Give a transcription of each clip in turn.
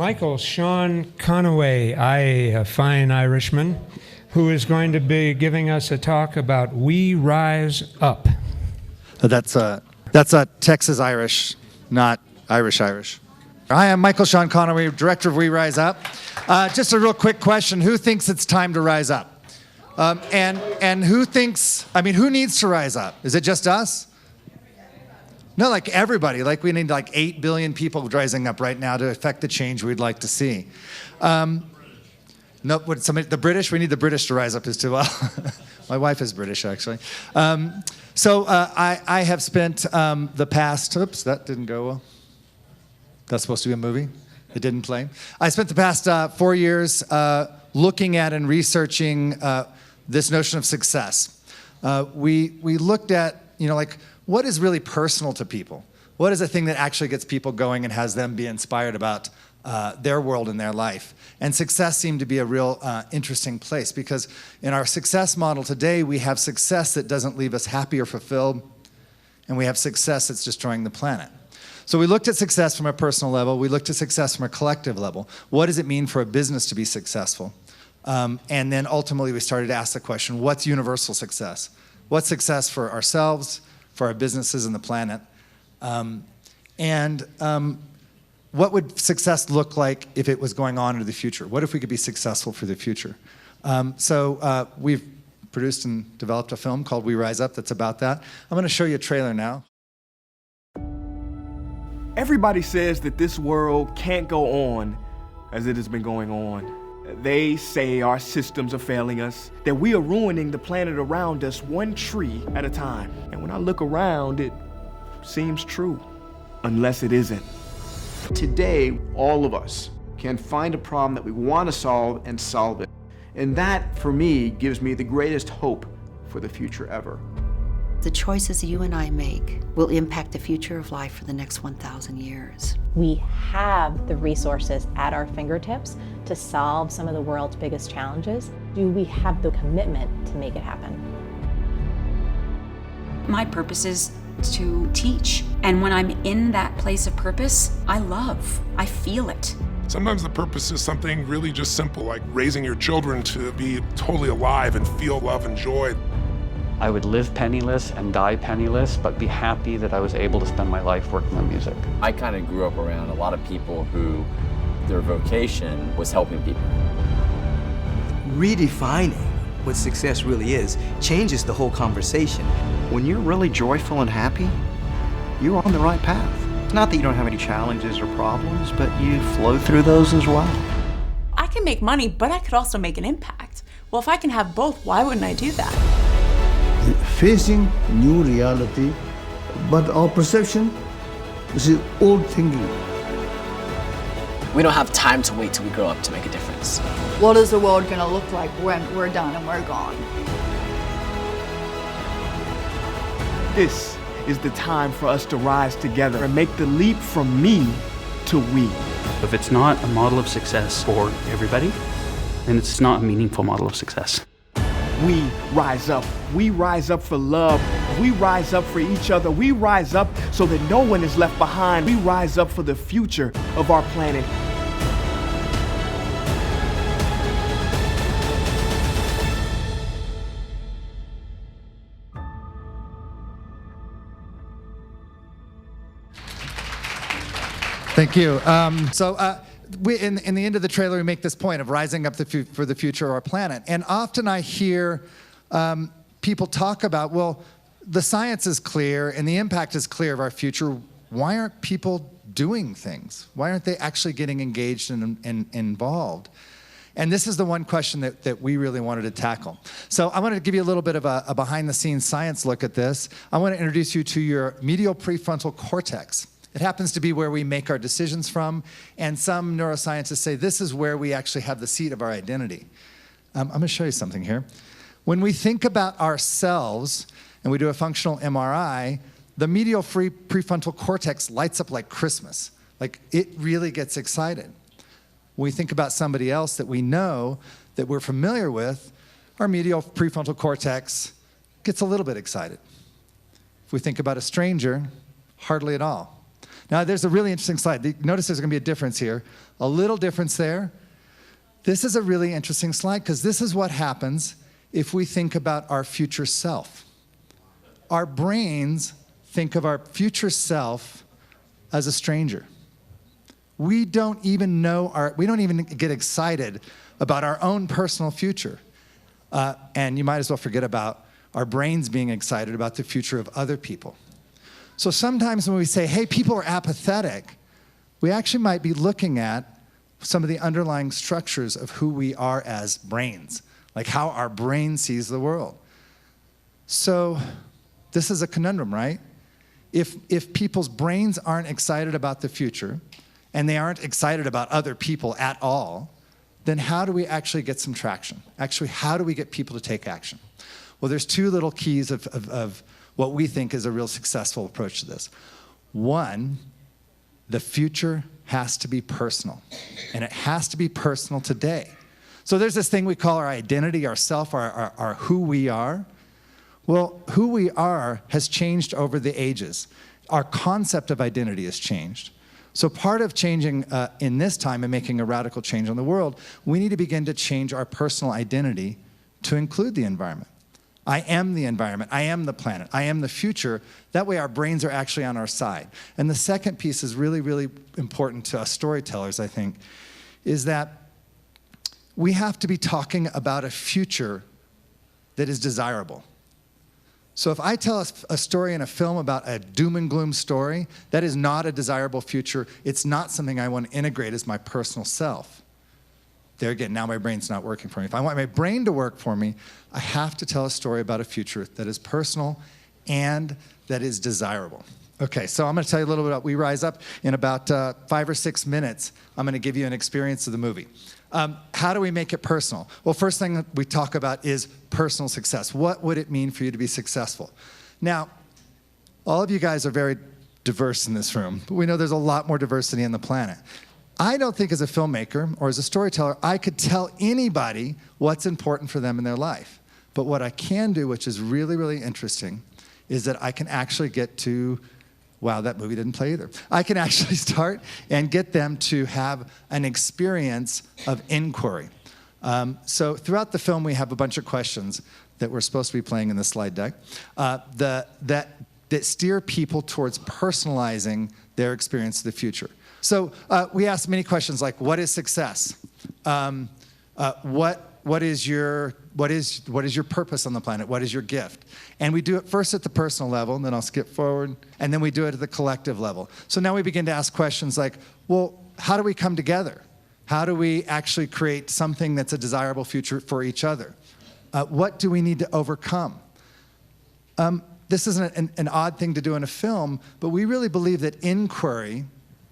Michael Shaun Conaway, a fine Irishman, who is going to be giving us a talk about WeRiseUp. That's a Texas Irish, not Irish. Hi, I'm Michael Shaun Conaway, director of WeRiseUp. Just a real quick question: who thinks it's time to rise up? And who thinks? I mean, who needs to rise up? Is it just us? No, like everybody. Like we need like 8 billion people rising up right now to affect the change we'd like to see. No, the British? We need the British to rise up as well. My wife is British, actually. So I have spent the past. Oops, that didn't go well. That's supposed to be a movie. It didn't play. I spent the past 4 years looking at and researching this notion of success. We looked at, like, what is really personal to people? What is the thing that actually gets people going and has them be inspired about their world and their life? And success seemed to be a real interesting place, because in our success model today, we have success that doesn't leave us happy or fulfilled, and we have success that's destroying the planet. So we looked at success from a personal level. We looked at success from a collective level. What does it mean for a business to be successful? And then ultimately we started to ask the question, what's universal success? What's success for ourselves, for our businesses and the planet? What would success look like if it was going on into the future? What if we could be successful for the future? So we've produced and developed a film called WeRiseUp that's about that. I'm going to show you a trailer now. Everybody says that this world can't go on as it has been going on. They say our systems are failing us, that we are ruining the planet around us one tree at a time. And when I look around, it seems true, unless it isn't. Today, all of us can find a problem that we want to solve and solve it. And that, for me, gives me the greatest hope for the future ever. The choices you and I make will impact the future of life for the next 1,000 years. We have the resources at our fingertips to solve some of the world's biggest challenges. Do we have the commitment to make it happen? My purpose is to teach. And when I'm in that place of purpose, I feel it. Sometimes the purpose is something really just simple, like raising your children to be totally alive and feel love and joy. I would live penniless and die penniless, but be happy that I was able to spend my life working on music. I kind of grew up around a lot of people who their vocation was helping people. Redefining what success really is changes the whole conversation. When you're really joyful and happy, you're on the right path. It's not that you don't have any challenges or problems, but you flow through those as well. I can make money, but I could also make an impact. Well, if I can have both, why wouldn't I do that? Facing new reality, but our perception is old thinking. We don't have time to wait till we grow up to make a difference. What is the world going to look like when we're done and we're gone? This is the time for us to rise together and make the leap from me to we. If it's not a model of success for everybody, then it's not a meaningful model of success. We rise up. We rise up for love. We rise up for each other. We rise up so that no one is left behind. We rise up for the future of our planet. Thank you. In the end of the trailer, we make this point of rising up for the future of our planet. And often I hear people talk about, well, the science is clear and the impact is clear of our future. Why aren't people doing things? Why aren't they actually getting engaged and involved? And this is the one question that we really wanted to tackle. So I wanted to give you a little bit of a behind-the-scenes science look at this. I want to introduce you to your medial prefrontal cortex. It happens to be where we make our decisions from, and some neuroscientists say this is where we actually have the seat of our identity. I'm going to show you something here. When we think about ourselves and we do a functional MRI, the medial prefrontal cortex lights up like Christmas. Like, it really gets excited. When we think about somebody else that we know, that we're familiar with, our medial prefrontal cortex gets a little bit excited. If we think about a stranger, hardly at all. Now, there's a really interesting slide. Notice there's going to be a difference here. A little difference there. This is a really interesting slide because this is what happens if we think about our future self. Our brains think of our future self as a stranger. We don't even get excited about our own personal future. And you might as well forget about our brains being excited about the future of other people. So sometimes when we say, hey, people are apathetic, we actually might be looking at some of the underlying structures of who we are as brains, like how our brain sees the world. So this is a conundrum, right? If people's brains aren't excited about the future, and they aren't excited about other people at all, then how do we actually get some traction? Actually, how do we get people to take action? Well, there's two little keys of what we think is a real successful approach to this. One, the future has to be personal, and it has to be personal today. So there's this thing we call our identity, our self, our who we are. Well, who we are has changed over the ages. Our concept of identity has changed. So part of changing in this time and making a radical change on the world, we need to begin to change our personal identity to include the environment. I am the environment. I am the planet. I am the future. That way our brains are actually on our side. And the second piece is really, really important to us storytellers, I think, is that we have to be talking about a future that is desirable. So if I tell a story in a film about a doom and gloom story, that is not a desirable future. It's not something I want to integrate as my personal self. There again, now my brain's not working for me. If I want my brain to work for me, I have to tell a story about a future that is personal and that is desirable. Okay, so I'm going to tell you a little bit about We Rise Up. In about 5 or 6 minutes, I'm going to give you an experience of the movie. How do we make it personal? Well, first thing that we talk about is personal success. What would it mean for you to be successful? Now, all of you guys are very diverse in this room, but we know there's a lot more diversity on the planet. I don't think as a filmmaker or as a storyteller, I could tell anybody what's important for them in their life. But what I can do, which is really, really interesting, is that I can actually get to, wow, that movie didn't play either. I can actually start and get them to have an experience of inquiry. So throughout the film, we have a bunch of questions that we're supposed to be playing in the slide deck that steer people towards personalizing their experience of the future. So we ask many questions like, what is success? What is your purpose on the planet? What is your gift? And we do it first at the personal level, and then I'll skip forward, and then we do it at the collective level. So now we begin to ask questions like, well, how do we come together? How do we actually create something that's a desirable future for each other? What do we need to overcome? This is an odd thing to do in a film, but we really believe that inquiry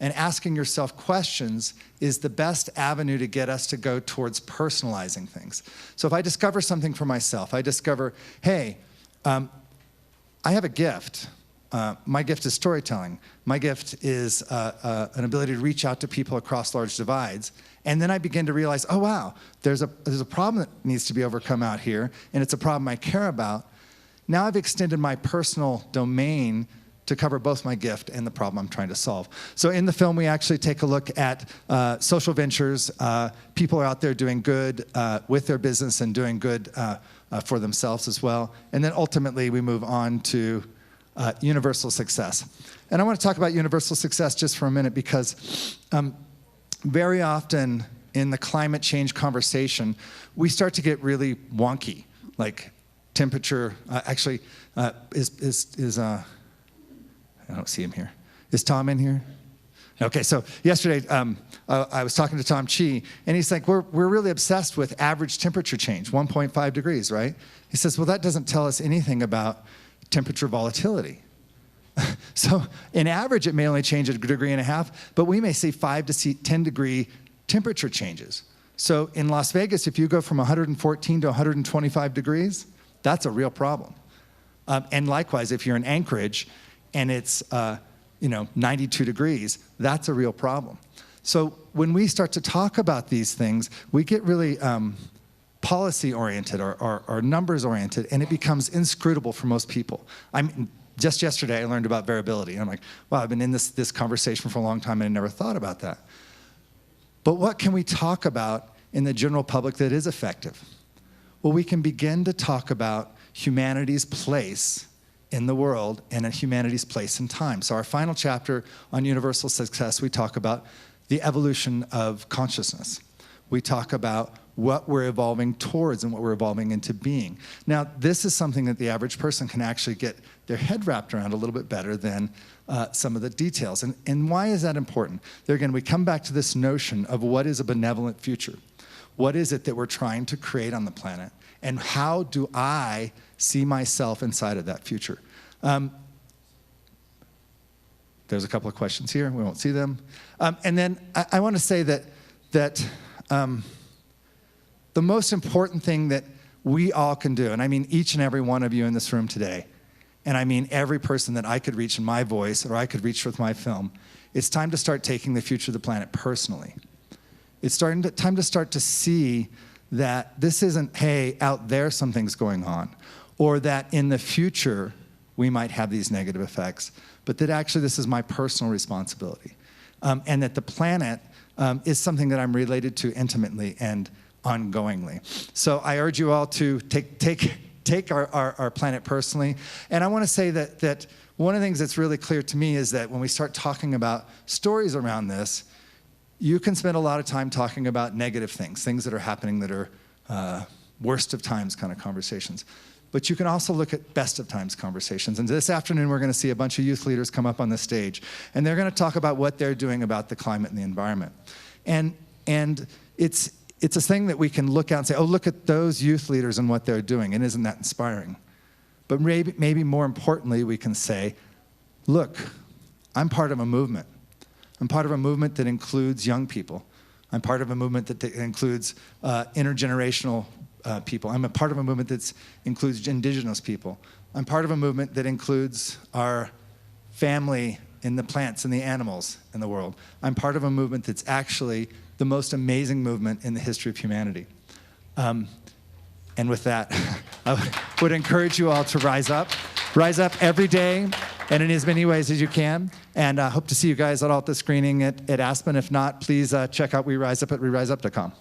and asking yourself questions is the best avenue to get us to go towards personalizing things. So if I discover something for myself, I discover, hey, I have a gift. My gift is storytelling. My gift is an ability to reach out to people across large divides. And then I begin to realize, oh wow, there's a problem that needs to be overcome out here, and it's a problem I care about. Now I've extended my personal domain to cover both my gift and the problem I'm trying to solve. So in the film, we actually take a look at social ventures. People are out there doing good with their business and doing good for themselves as well. And then ultimately, we move on to universal success. And I want to talk about universal success just for a minute because very often in the climate change conversation, we start to get really wonky, like temperature I don't see him here. Is Tom in here? Okay, so yesterday I was talking to Tom Chi, and he's like, we're really obsessed with average temperature change, 1.5 degrees, right? He says, well, that doesn't tell us anything about temperature volatility. So in average, it may only change 1.5 degrees, but we may see 5 to 10 degree temperature changes. So in Las Vegas, if you go from 114 to 125 degrees, that's a real problem. And likewise, if you're in Anchorage, and it's 92 degrees, that's a real problem. So when we start to talk about these things, we get really policy-oriented or numbers-oriented, and it becomes inscrutable for most people. Just yesterday, I learned about variability. And I'm like, wow, I've been in this conversation for a long time, and I never thought about that. But what can we talk about in the general public that is effective? Well, we can begin to talk about humanity's place in the world and humanity's place in time. So our final chapter on universal success, we talk about the evolution of consciousness. We talk about what we're evolving towards and what we're evolving into being. Now, this is something that the average person can actually get their head wrapped around a little bit better than some of the details. And why is that important? There again, we come back to this notion of what is a benevolent future. What is it that we're trying to create on the planet? And how do I see myself inside of that future? There's a couple of questions here. We won't see them. And then I want to say that the most important thing that we all can do, and I mean each and every one of you in this room today, and I mean every person that I could reach in my voice or I could reach with my film, it's time to start taking the future of the planet personally. It's time to start to see that this isn't, hey, out there something's going on, or that in the future we might have these negative effects, but that actually this is my personal responsibility. And that the planet is something that I'm related to intimately and ongoingly. So I urge you all to take our planet personally. And I want to say that one of the things that's really clear to me is that when we start talking about stories around this, you can spend a lot of time talking about negative things that are happening that are worst of times kind of conversations. But you can also look at best of times conversations. And this afternoon, we're going to see a bunch of youth leaders come up on the stage, and they're going to talk about what they're doing about the climate and the environment. And it's a thing that we can look at and say, oh, look at those youth leaders and what they're doing, and isn't that inspiring? But maybe more importantly, we can say, look, I'm part of a movement. I'm part of a movement that includes young people. I'm part of a movement that includes intergenerational people. I'm a part of a movement that includes indigenous people. I'm part of a movement that includes our family in the plants and the animals in the world. I'm part of a movement that's actually the most amazing movement in the history of humanity. And with that, I would encourage you all to rise up. Rise up every day and in as many ways as you can. And I hope to see you guys all at the screening at Aspen. If not, please check out WeRiseUp at WeRiseUp.com.